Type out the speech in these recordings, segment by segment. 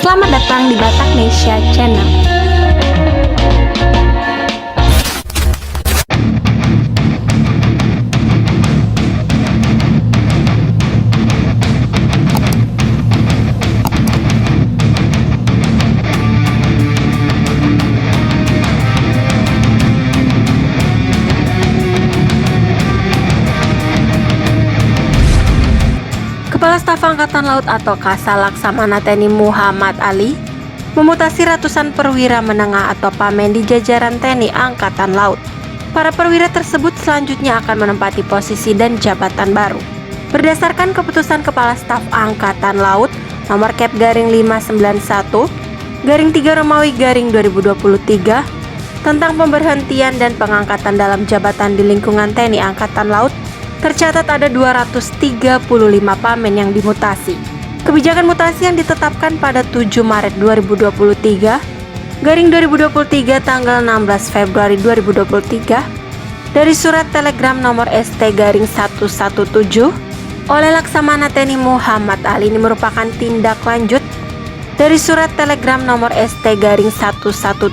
selamat datang di Bataknesia Channel. Kepala Staf Angkatan Laut atau Kasal Laksamana TNI Muhammad Ali memutasi ratusan perwira menengah atau pamen di jajaran TNI Angkatan Laut. Para perwira tersebut selanjutnya akan menempati posisi dan jabatan baru. Berdasarkan keputusan Kepala Staf Angkatan Laut nomor Kep garing 591 garing 3 Romawi garing 2023 tentang pemberhentian dan pengangkatan dalam jabatan di lingkungan TNI Angkatan Laut, tercatat ada 235 pamen yang dimutasi. Kebijakan mutasi yang ditetapkan pada 7 Maret 2023 garing 2023 tanggal 16 Februari 2023 dari surat telegram nomor ST garing 117 oleh Laksamana TNI Muhammad Ali ini merupakan tindak lanjut dari surat telegram nomor ST garing 117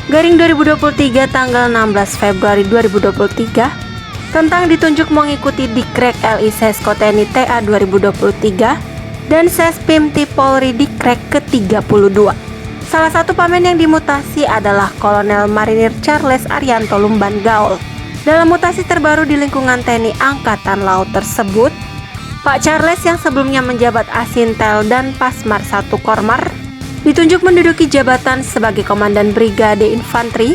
garing 2023 tanggal 16 Februari 2023 tentang ditunjuk mengikuti Dikrek LI Sesko TNI TA 2023 dan Sespim Polri Dikrek ke-32. Salah satu pamen yang dimutasi adalah Kolonel Marinir Charles Arianto Lumban Gaol. Dalam mutasi terbaru di lingkungan TNI Angkatan Laut tersebut, Pak Charles yang sebelumnya menjabat Asintel dan Pasmar 1 Kormar ditunjuk menduduki jabatan sebagai Komandan Brigade Infanteri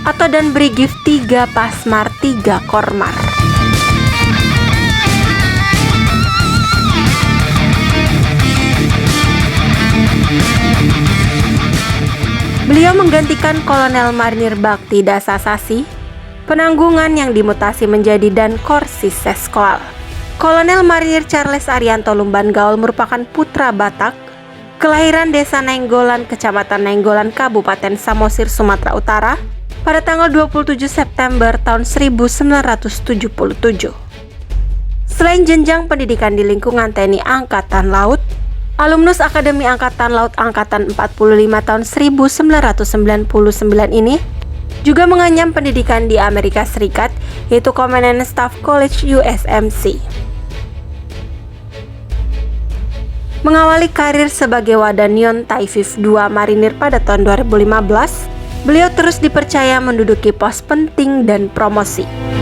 atau dan Brigif 3 Pasmar 3 Kormar. Beliau menggantikan Kolonel Marinir Bakti Dasasasi, penanggungan yang dimutasi menjadi Dan Korsis Seskoal. Kolonel Marinir Charles Arianto Lumban Gaol merupakan putra Batak, kelahiran Desa Nainggolan, Kecamatan Nainggolan, Kabupaten Samosir, Sumatera Utara, pada tanggal 27 September tahun 1977. Selain jenjang pendidikan di lingkungan TNI Angkatan Laut, alumnus Akademi Angkatan Laut Angkatan 45 tahun 1999 ini juga menganyam pendidikan di Amerika Serikat, yaitu Command and Staff College USMC. Mengawali karir sebagai Wadanyon Taifif II Marinir pada tahun 2015, beliau terus dipercaya menduduki pos penting dan promosi.